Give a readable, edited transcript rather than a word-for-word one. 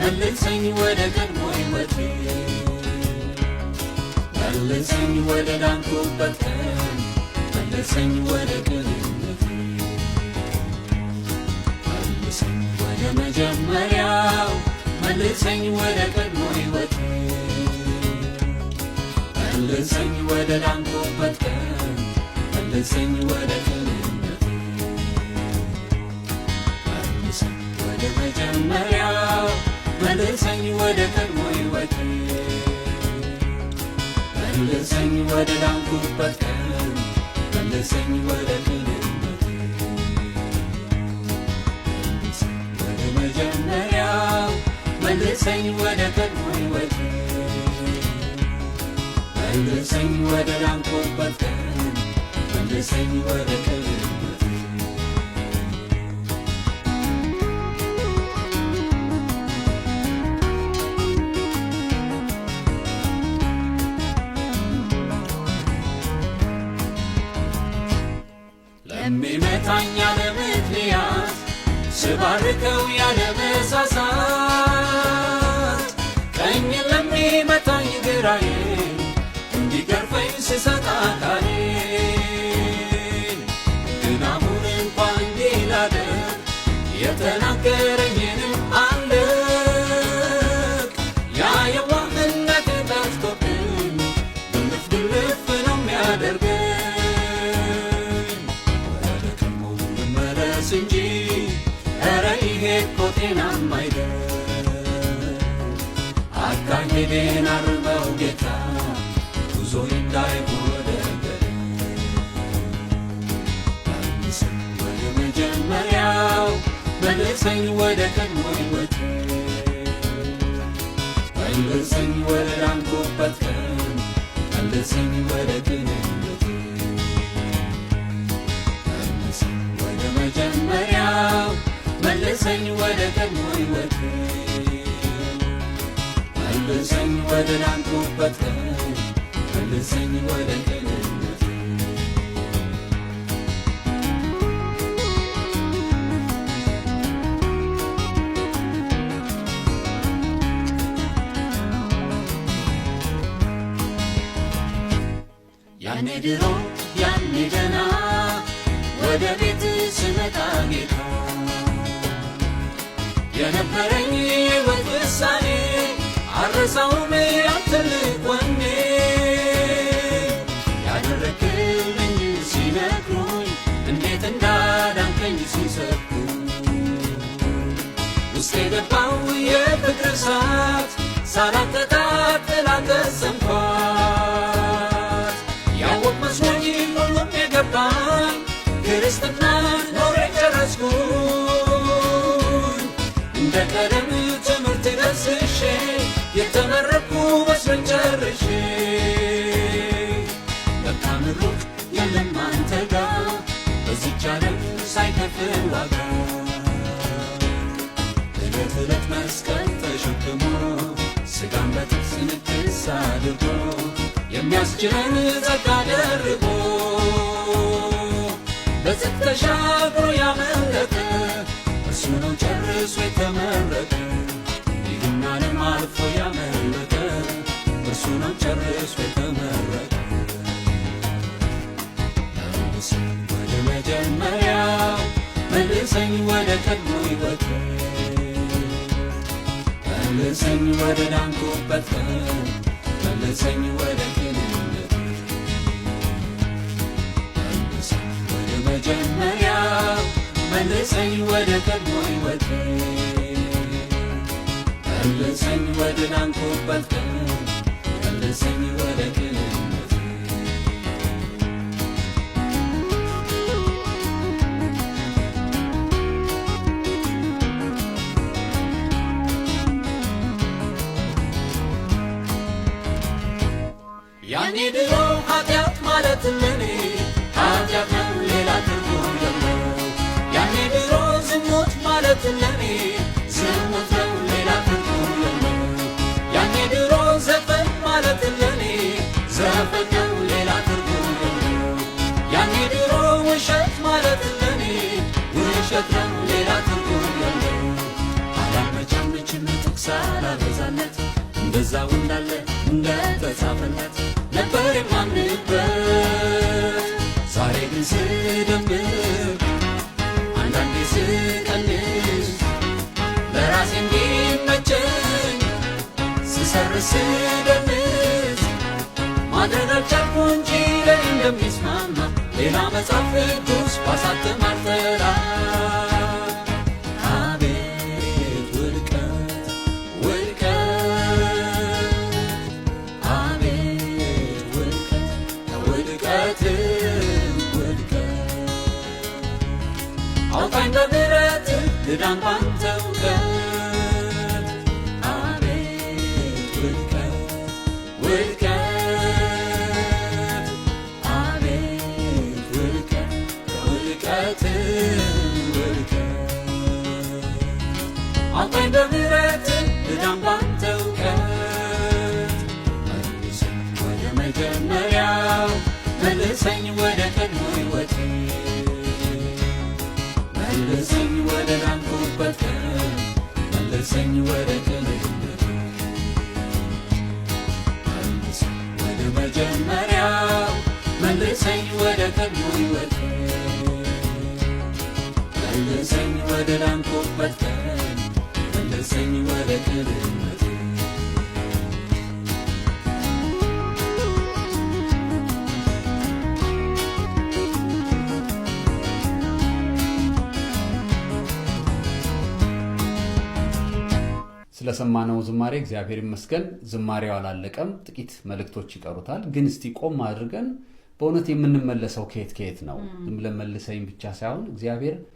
መልሰኝ ወደ ቀድሞ ሕይወቴ መልሰኝ ወደ ዳንኩበት ቀን መልሰኝ ወደ ቅንነቴ መልሰኝ ወደ መጀመሪያው መልሰኝ ወደ ቀድሞ ሕይወቴ መልሰኝ ወደ ዳንኩበት ቀን መልሰኝ ወደ ቅንነቴ መልሰኝ ወደ መጀመሪያው መልሰኝ ወደ ቀድሞ ሕይወቴ መልሰኝ ወደ ዳንኩበት ቀን መልሰኝ ወደ ቅንነቴ መልሰኝ ወደ መጀመሪያው መልሰኝ ወደ ቀድሞ ሕይወቴ መልሰኝ ወደ ዳንኩበት ቀን መልሰኝ ወደ ቅንነቴ ለሚመታኝ ያለ ምክንያት ስባርከው ያለ መሳሳት ቀኝ ለሚመታኝ ግራዬ እንዲገርፈኝ ስሰጥ አካሌን ግን አሁን እንኳን እንዲህ ላደርግ የተናገረኝንም አልክ ያ የዋህነት ጠፍቶብኝ ግልፍ ግልፍ ነው የሚያደርገኝ ወደ ቀድሞ ልመለስ እንጂ ኧረ ይሄ እኮ ጤናማ አይደል አካሄዴን አርመው ጌታ ጉዞዬ እንዳይሆን ወደ ገደል መልሰኝ ወደ መጀመሪያው መልሰኝ ወደ ቀድሞ ሕይወቴ መልሰኝ ወደ ዳንኩበት ቀን መልሰኝ ወደ ቅንነቴ መልሰኝ ወደ መጀመሪያው መልሰኝ ወደ ቀድሞ ሕይወቴ መልሰኝ ወደ ዳንኩበት ቀን መልሰኝ ወደ ቅንነቴ ያኔ ድሮ ያኔ ገና ወደ ቤት ስመጣ ጌታ የነበረኝ የሕይወት ውሳኔ አልረሳውም ያን ትልቅ ወኔ ያደረግልኝ ሲነግሩኝ እንዴት እንዳዳንከኝ ሲሰብኩኝ ውስጤ ገባው የፍቅር እሳት ሳላቀጣጥል አልተሰምኳት ያወቅ መስሎኝ ሁሉም የገባኝ ክርስትናን ኖሬ ጨረስኩኝ እንደ ቀደም ትምህርት ደስሼ የተመረቅኩ መስሎኝ ጨርሼ ለካ ምሩቅ የለም አንተ ጋር በዚች ዓለም ሳይከፍል ዋጋ ዕለት ዕለት መስቀል ተሸክሞ ሥጋን በጥብስ ንክስ አድርጎ የሚያስችለን ጸጋ ደርቦ በጽድቅ ተሻግሮ ያመለጠ እርሱ ነው ጨርሶ የተመረጠ ይህን ዓለም አልፎ ያመለጠ እርሱ ነው ጨርሶ የተመረጠ መልሰኝ ወደ መጀመሪያው መልሰኝ ወደ ቀድሞ ሕይወቴ መልሰኝ ወደ ዳንኩበት ቀን መልሰኝ ወደ ቅንነቴ መልሰኝ ወደ መጀመሪያው መልሰኝ ወደ ቀድሞ ሕይወቴ መልሰኝ ወደ ዳንኩበት ቀን መልሰኝ ወደ ቅንነቴ ያኔ ድሮ ኃጢአት ማለት ለኔ ኃጢአት ነው ሌላ ትርጉም የለው ያኔ ድሮ ዝሙት ማለት ለኔ ዝሙት ነው ሌላ ትርጉም የለው ያኔ ድሮ ዘፈን ማለት ለኔ ዘፈን ነው ሌላ ትርጉም የለው ያኔ ድሮ ውሸት ማለት ለኔ ውሸት ነው ሌላ ትርጉም የለው አላመቻመችም ጥቅስ ሳላበዛለት እንደዛው እንዳለ እንደተጻፈለት ነበር የማምንበት ዛሬ ግን ስደምር አንዳንዴ ስቀንስ ለራሴ እንዲመቸኝ ስሰርስ ስደንስ ማድረግ አልቻልኩ እንጂ ለኔ እንደሚስማማ ሌላ መጽሐፍ ቅዱስ ባሳትም አልጠራ አቤት ውድቀት ውድቀት አቤት ውድቀት ውድቀት ውድቀት አውጣኝ በምህረት ልዳን ባንተ እውቀት አቤት ውድቀት ውድቀት አቤት ውድቀት ውድቀት ውድቀት አውጣኝ በምህረት ልዳን ባንተ እውቀት መልሰኝ ወደ መጀመሪያው መልሰኝ ወደ ቀድሞ ሕይወቴ መልሰኝ ወደ ዳንኩበት ቀን መልሰኝ ወደ ቅንነቴ መልሰኝ ወደ መጀመሪያው መልሰኝ ወደ ቀድሞ ሕይወቴ መልሰኝ ወደ ዳንኩበት ቀን መልሰኝ ወደ ቅንነቴ ስለሰማነው ዝማሬ እግዚአብሔር ይመስገን ዝማሬው አላለቀም ጥቂት መልእክቶች ይቀሩታል ግን እስቲ ቆም አድርገን በእውነት የምንመለሰው ከየት ነው ዝም ብለን መልሰኝ ብቻ ሳይሆን እግዚአብሔር